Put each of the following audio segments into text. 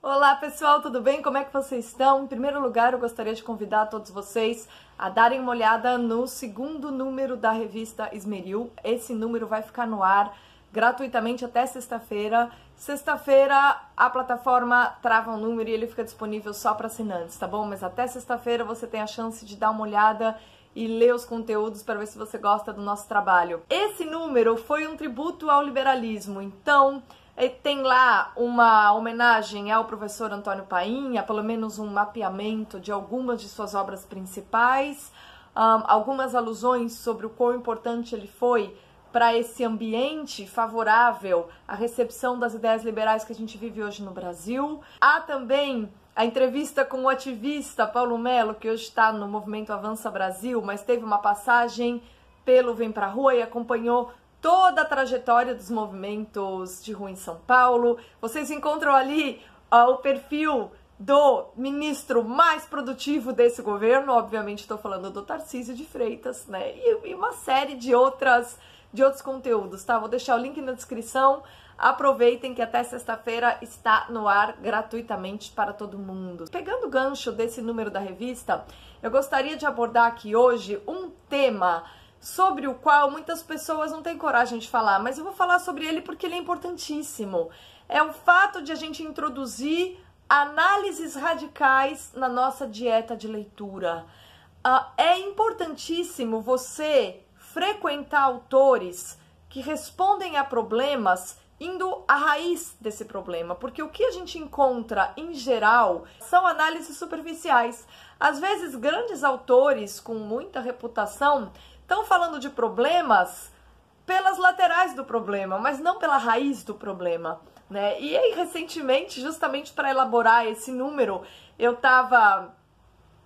Olá pessoal, tudo bem? Como é que vocês estão? Em primeiro lugar, eu gostaria de convidar todos vocês a darem uma olhada no segundo número da revista Esmeril. Esse número vai ficar no ar gratuitamente até sexta-feira. Sexta-feira a plataforma trava um número e ele fica disponível só para assinantes, tá bom? Mas até sexta-feira você tem a chance de dar uma olhada e ler os conteúdos para ver se você gosta do nosso trabalho. Esse número foi um tributo ao liberalismo, então tem lá uma homenagem ao professor Antônio Painha, pelo menos um mapeamento de algumas de suas obras principais, algumas alusões sobre o quão importante ele foi para esse ambiente favorável à recepção das ideias liberais que a gente vive hoje no Brasil. Há também a entrevista com o ativista Paulo Melo, que hoje está no movimento Avança Brasil, mas teve uma passagem pelo Vem Pra Rua e acompanhou toda a trajetória dos movimentos de rua em São Paulo. Vocês encontram ali o perfil do ministro mais produtivo desse governo, obviamente estou falando do Tarcísio de Freitas, né? E uma série de outros conteúdos, tá? Vou deixar o link na descrição. Aproveitem que até sexta-feira está no ar gratuitamente para todo mundo. Pegando o gancho desse número da revista, eu gostaria de abordar aqui hoje um tema sobre o qual muitas pessoas não têm coragem de falar, mas eu vou falar sobre ele porque ele é importantíssimo. É o fato de a gente introduzir análises radicais na nossa dieta de leitura. É importantíssimo você frequentar autores que respondem a problemas indo à raiz desse problema, porque o que a gente encontra em geral são análises superficiais. Às vezes, grandes autores com muita reputação estão falando de problemas pelas laterais do problema, mas não pela raiz do problema, né? E aí, recentemente, justamente para elaborar esse número, eu estava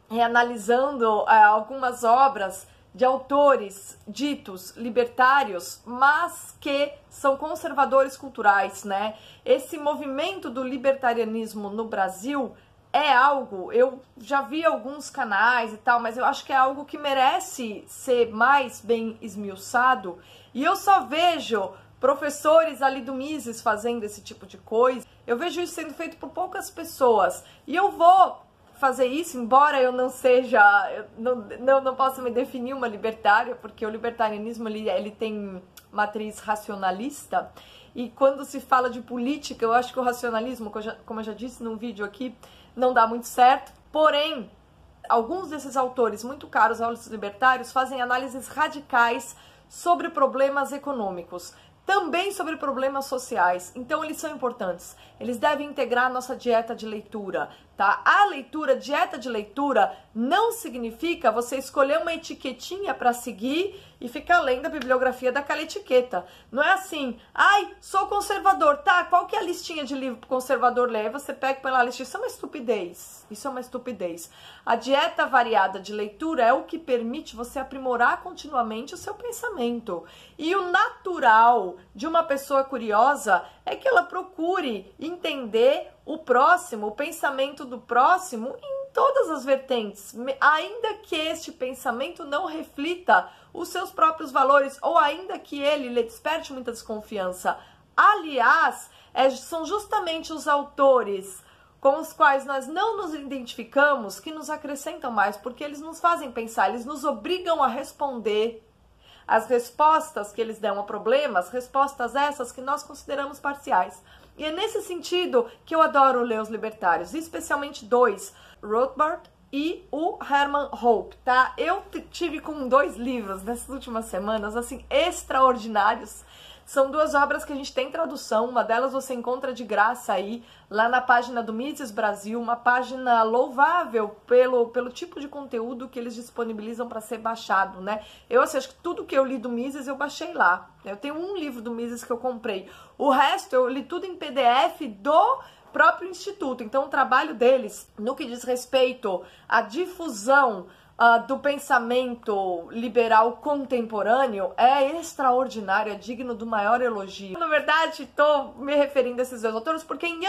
reanalisando algumas obras de autores ditos libertários, mas que são conservadores culturais, né? Esse movimento do libertarianismo no Brasil é algo, eu já vi alguns canais e tal, mas eu acho que é algo que merece ser mais bem esmiuçado, e eu só vejo professores ali do Mises fazendo esse tipo de coisa. Eu vejo isso sendo feito por poucas pessoas, e eu vou fazer isso, embora eu não seja, não possa me definir uma libertária, porque o libertarianismo ele tem matriz racionalista, e quando se fala de política, eu acho que o racionalismo, como eu já disse num vídeo aqui, não dá muito certo. Porém, alguns desses autores muito caros aos libertários fazem análises radicais sobre problemas econômicos, também sobre problemas sociais, então eles são importantes. Eles devem integrar a nossa dieta de leitura, tá? A leitura, dieta de leitura, não significa você escolher uma etiquetinha para seguir e ficar lendo a bibliografia daquela etiqueta. Não é assim, ai, sou conservador, tá? Qual que é a listinha de livro pro conservador ler? Aí você pega e põe lá a listinha. Isso é uma estupidez. Isso é uma estupidez. A dieta variada de leitura é o que permite você aprimorar continuamente o seu pensamento. E o natural de uma pessoa curiosa é que ela procure entender o próximo, o pensamento do próximo em todas as vertentes, ainda que este pensamento não reflita os seus próprios valores, ou ainda que ele lhe desperte muita desconfiança. Aliás, são justamente os autores com os quais nós não nos identificamos que nos acrescentam mais, porque eles nos fazem pensar, eles nos obrigam a responder. As respostas que eles dão a problemas, respostas essas que nós consideramos parciais. E é nesse sentido que eu adoro ler os libertários, especialmente dois, Rothbard e o Hermann Hoppe, tá? Eu tive com dois livros nessas últimas semanas, assim, extraordinários. São duas obras que a gente tem tradução, uma delas você encontra de graça aí, lá na página do Mises Brasil, uma página louvável pelo tipo de conteúdo que eles disponibilizam para ser baixado, né? Eu, assim, acho que tudo que eu li do Mises eu baixei lá. Eu tenho um livro do Mises que eu comprei. O resto eu li tudo em PDF do próprio Instituto. Então o trabalho deles, no que diz respeito à difusão do pensamento liberal contemporâneo, é extraordinário, é digno do maior elogio. Na verdade, estou me referindo a esses dois autores porque em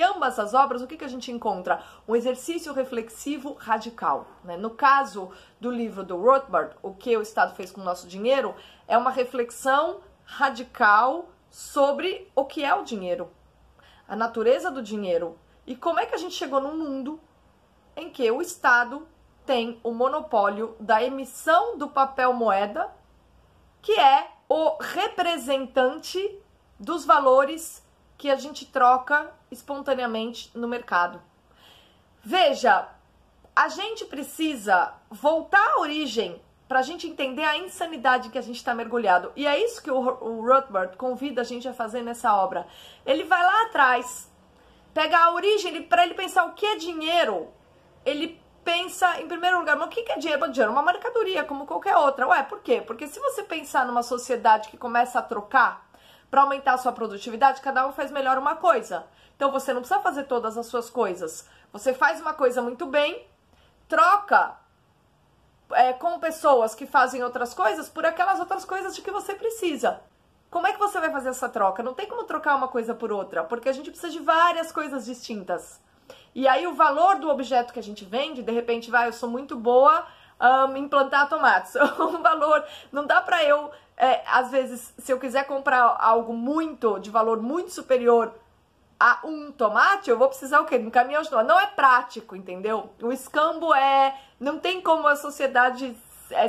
ambas as obras, o que a gente encontra? Um exercício reflexivo radical, né? No caso do livro do Rothbard, O que o Estado fez com o nosso dinheiro, é uma reflexão radical sobre o que é o dinheiro. a natureza do dinheiro e como é que a gente chegou num mundo em que o Estado tem o monopólio da emissão do papel moeda, que é o representante dos valores que a gente troca espontaneamente no mercado. Veja, a gente precisa voltar à origem para a gente entender a insanidade que a gente está mergulhado. E é isso que o Rothbard convida a gente a fazer nessa obra. Ele vai lá atrás, pega a origem, para ele pensar o que é dinheiro. Ele pensa, em primeiro lugar, mas o que é dinheiro? Bom, dinheiro é uma mercadoria, como qualquer outra. Ué, por quê? Porque se você pensar numa sociedade que começa a trocar para aumentar a sua produtividade, cada um faz melhor uma coisa. Então você não precisa fazer todas as suas coisas. Você faz uma coisa muito bem, troca com pessoas que fazem outras coisas por aquelas outras coisas de que você precisa. Como é que você vai fazer essa troca? Não tem como trocar uma coisa por outra, porque a gente precisa de várias coisas distintas. E aí o valor do objeto que a gente vende, de repente, eu sou muito boa em plantar tomates. O valor, não dá pra eu, às vezes, se eu quiser comprar algo de valor muito superior a um tomate, eu vou precisar o quê? De um caminhão de tomate. Não é prático, entendeu? O escambo não tem como a sociedade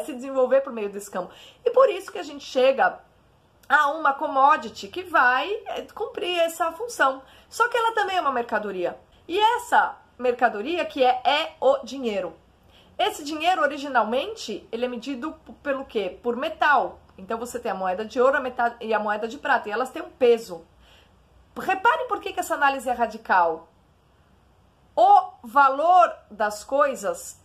se desenvolver por meio do escambo. E por isso que a gente chega a uma commodity que vai cumprir essa função. Só que ela também é uma mercadoria. E essa mercadoria que é o dinheiro. Esse dinheiro, originalmente, ele é medido pelo quê? Por metal. Então, você tem a moeda de ouro e a moeda de prata. E elas têm um peso. Reparem por que essa análise é radical. O valor das coisas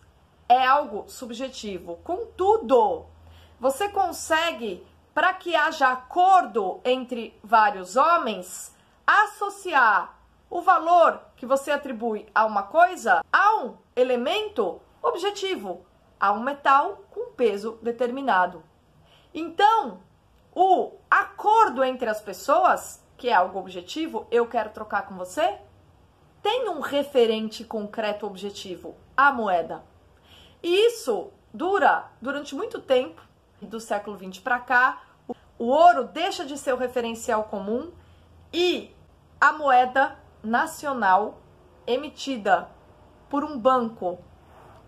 é algo subjetivo. Contudo, você consegue, para que haja acordo entre vários homens, associar o valor que você atribui a uma coisa a um elemento objetivo, a um metal com peso determinado. Então, o acordo entre as pessoas, que é algo objetivo, eu quero trocar com você, tem um referente concreto objetivo, a moeda. E isso dura durante muito tempo, do século XX para cá, o ouro deixa de ser o referencial comum e a moeda nacional emitida por um banco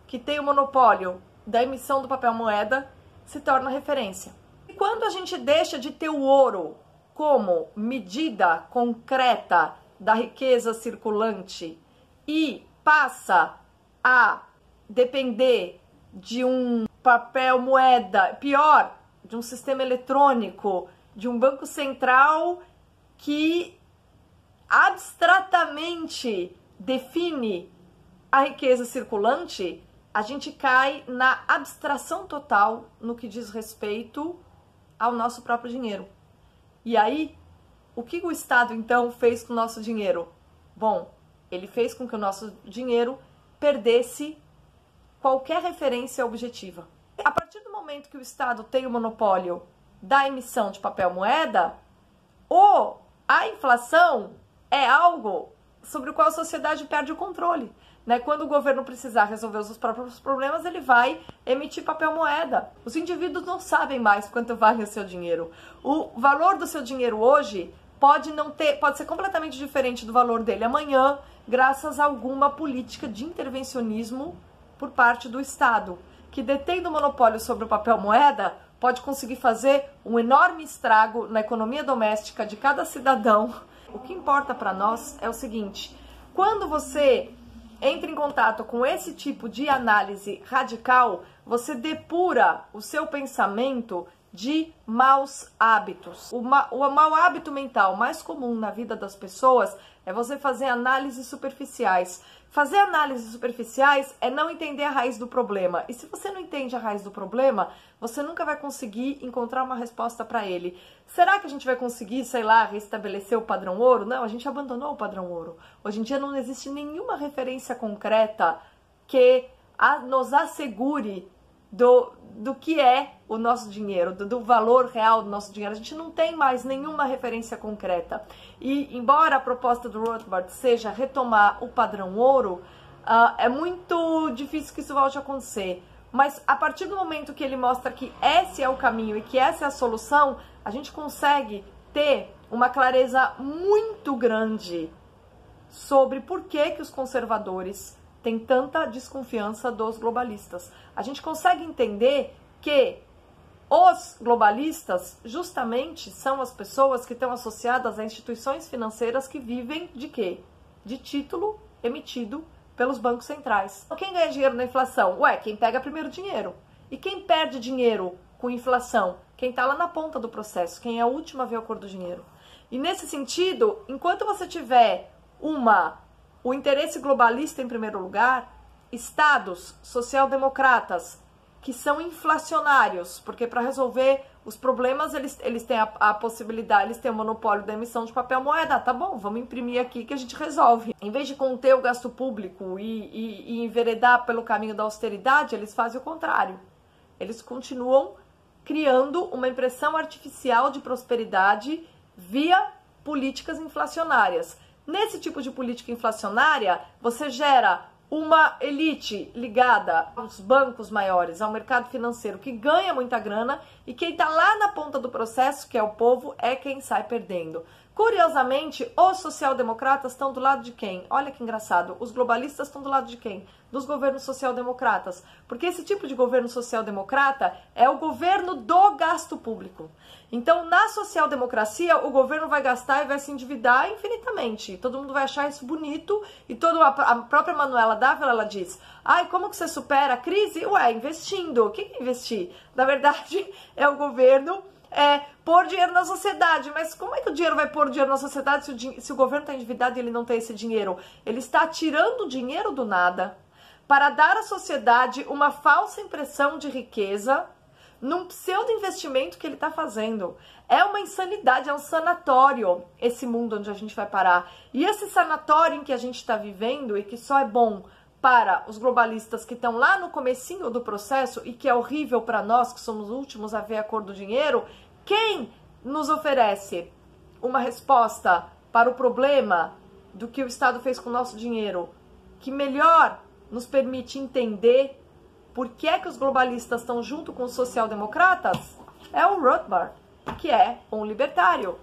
que tem o monopólio da emissão do papel moeda se torna referência. E quando a gente deixa de ter o ouro como medida concreta da riqueza circulante e passa a depender de um papel moeda, pior, de um sistema eletrônico, de um banco central que abstratamente define a riqueza circulante, a gente cai na abstração total no que diz respeito ao nosso próprio dinheiro. E aí, o que o Estado, então, fez com o nosso dinheiro? Bom, ele fez com que o nosso dinheiro perdesse qualquer referência objetiva. A partir do momento que o Estado tem o monopólio da emissão de papel moeda, a inflação é algo sobre o qual a sociedade perde o controle. Né? Quando o governo precisar resolver os seus próprios problemas, ele vai emitir papel moeda. Os indivíduos não sabem mais quanto vale o seu dinheiro. O valor do seu dinheiro hoje pode ser completamente diferente do valor dele amanhã, graças a alguma política de intervencionismo por parte do Estado, que detendo o monopólio sobre o papel moeda, pode conseguir fazer um enorme estrago na economia doméstica de cada cidadão. O que importa para nós é o seguinte: quando você entra em contato com esse tipo de análise radical, você depura o seu pensamento de maus hábitos. O mau hábito mental mais comum na vida das pessoas é você fazer análises superficiais. Fazer análises superficiais é não entender a raiz do problema. E se você não entende a raiz do problema, você nunca vai conseguir encontrar uma resposta para ele. Será que a gente vai conseguir, sei lá, restabelecer o padrão ouro? Não, a gente abandonou o padrão ouro. Hoje em dia não existe nenhuma referência concreta que nos assegure do que é o nosso dinheiro, do valor real do nosso dinheiro. A gente não tem mais nenhuma referência concreta. E embora a proposta do Rothbard seja retomar o padrão ouro, é muito difícil que isso volte a acontecer. Mas a partir do momento que ele mostra que esse é o caminho e que essa é a solução, a gente consegue ter uma clareza muito grande sobre por que os conservadores têm tanta desconfiança dos globalistas. A gente consegue entender que os globalistas justamente são as pessoas que estão associadas a instituições financeiras que vivem de quê? De título emitido pelos bancos centrais. Quem ganha dinheiro na inflação? Ué, quem pega primeiro dinheiro. E quem perde dinheiro com inflação? Quem está lá na ponta do processo, quem é o último a ver a cor do dinheiro. E nesse sentido, enquanto você tiver o interesse globalista em primeiro lugar, estados social-democratas que são inflacionários, porque para resolver os problemas eles têm a possibilidade, eles têm o monopólio da emissão de papel moeda. Tá bom, vamos imprimir aqui que a gente resolve. Em vez de conter o gasto público e enveredar pelo caminho da austeridade, eles fazem o contrário. Eles continuam criando uma impressão artificial de prosperidade via políticas inflacionárias. Nesse tipo de política inflacionária, você gera uma elite ligada aos bancos maiores, ao mercado financeiro, que ganha muita grana, e quem está lá na ponta do processo, que é o povo, é quem sai perdendo. Curiosamente, os social-democratas estão do lado de quem? Olha que engraçado, os globalistas estão do lado de quem? Dos governos social-democratas. Porque esse tipo de governo social-democrata é o governo do gasto público. Então, na social-democracia, o governo vai gastar e vai se endividar infinitamente. Todo mundo vai achar isso bonito. E a própria Manuela Dávila, ela diz, ai, como que você supera a crise? Ué, investindo. O que é investir? Na verdade, é o governo pôr dinheiro na sociedade. Mas como é que o dinheiro vai pôr dinheiro na sociedade se o governo está endividado e ele não tem esse dinheiro? Ele está tirando dinheiro do nada para dar à sociedade uma falsa impressão de riqueza num pseudo-investimento que ele está fazendo. É uma insanidade, é um sanatório esse mundo onde a gente vai parar. E esse sanatório em que a gente está vivendo e que só é bom para os globalistas que estão lá no comecinho do processo e que é horrível para nós, que somos os últimos a ver a cor do dinheiro, quem nos oferece uma resposta para o problema do que o Estado fez com o nosso dinheiro, que melhor nos permite entender por que é que os globalistas estão junto com os social-democratas? É o Rothbard, que é um libertário.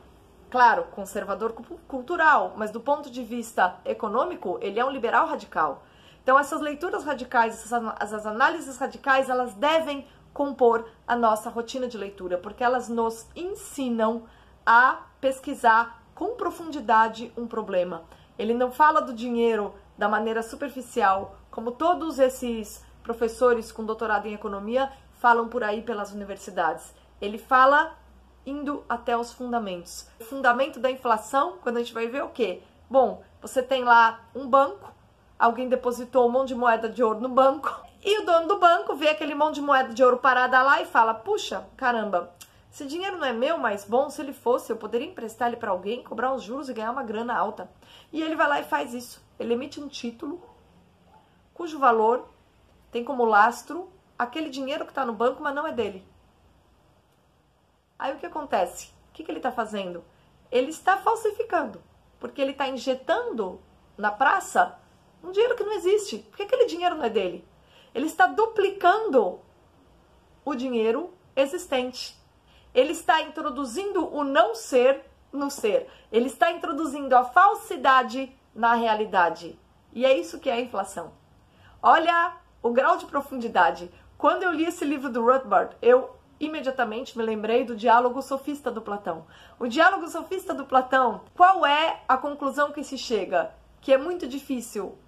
Claro, conservador cultural, mas do ponto de vista econômico, ele é um liberal radical. Então essas leituras radicais, essas análises radicais, elas devem compor a nossa rotina de leitura, porque elas nos ensinam a pesquisar com profundidade um problema. Ele não fala do dinheiro da maneira superficial, como todos esses professores com doutorado em economia falam por aí pelas universidades. Ele fala indo até os fundamentos. O fundamento da inflação, quando a gente vai ver o quê? Bom, você tem lá um banco, alguém depositou um monte de moeda de ouro no banco, e o dono do banco vê aquele monte de moeda de ouro parada lá e fala, puxa, caramba, esse dinheiro não é meu, mas bom, se ele fosse, eu poderia emprestar ele para alguém, cobrar uns juros e ganhar uma grana alta. E ele vai lá e faz isso. Ele emite um título cujo valor tem como lastro aquele dinheiro que está no banco, mas não é dele. Aí o que acontece? O que ele está fazendo? Ele está falsificando, porque ele está injetando na praça um dinheiro que não existe. Porque aquele dinheiro não é dele. Ele está duplicando o dinheiro existente. Ele está introduzindo o não ser no ser. Ele está introduzindo a falsidade na realidade. E é isso que é a inflação. Olha o grau de profundidade. Quando eu li esse livro do Rothbard, eu imediatamente me lembrei do Diálogo Sofista do Platão. O Diálogo Sofista do Platão, qual é a conclusão que se chega? Que é muito difícil,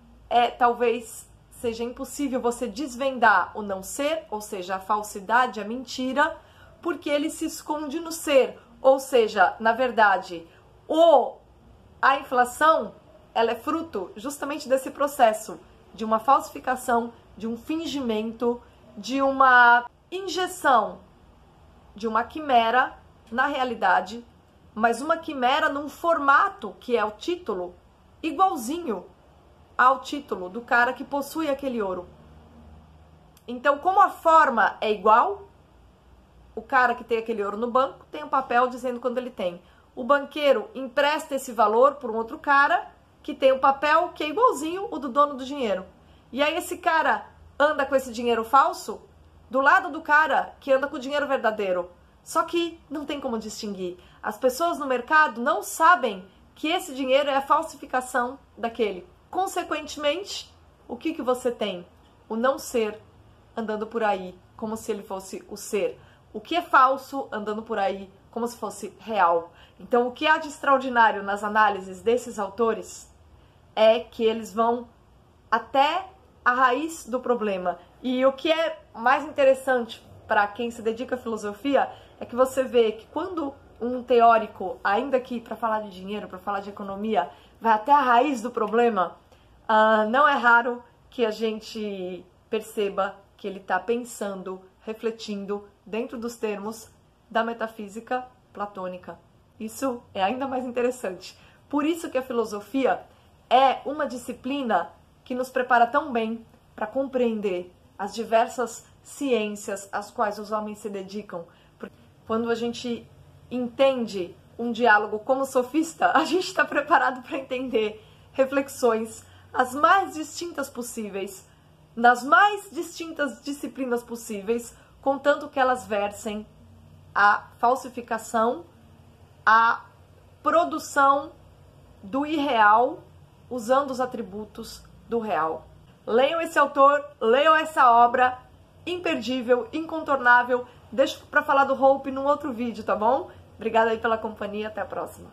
talvez seja impossível você desvendar o não ser, ou seja, a falsidade, a mentira, porque ele se esconde no ser. Ou seja, na verdade, a inflação, ela é fruto justamente desse processo de uma falsificação, de um fingimento, de uma injeção, de uma quimera na realidade, mas uma quimera num formato que é o título, igualzinho ao título do cara que possui aquele ouro. Então, como a forma é igual, o cara que tem aquele ouro no banco tem um papel dizendo quando ele tem. O banqueiro empresta esse valor para um outro cara que tem um papel que é igualzinho o do dono do dinheiro. E aí esse cara anda com esse dinheiro falso do lado do cara que anda com o dinheiro verdadeiro. Só que não tem como distinguir. As pessoas no mercado não sabem que esse dinheiro é a falsificação daquele. Consequentemente, o que você tem? O não ser andando por aí como se ele fosse o ser. O que é falso andando por aí como se fosse real. Então, o que há de extraordinário nas análises desses autores é que eles vão até a raiz do problema. E o que é mais interessante para quem se dedica à filosofia é que você vê que quando um teórico, ainda que para falar de dinheiro, para falar de economia, vai até a raiz do problema, não é raro que a gente perceba que ele está pensando, refletindo dentro dos termos da metafísica platônica. Isso é ainda mais interessante. Por isso que a filosofia é uma disciplina que nos prepara tão bem para compreender as diversas ciências às quais os homens se dedicam. Porque quando a gente entende um diálogo como sofista, a gente está preparado para entender reflexões as mais distintas possíveis, nas mais distintas disciplinas possíveis, contanto que elas versem a falsificação, a produção do irreal, usando os atributos do real. Leiam esse autor, leiam essa obra, imperdível, incontornável. Deixo para falar do Hope num outro vídeo, tá bom? Obrigada aí pela companhia, até a próxima.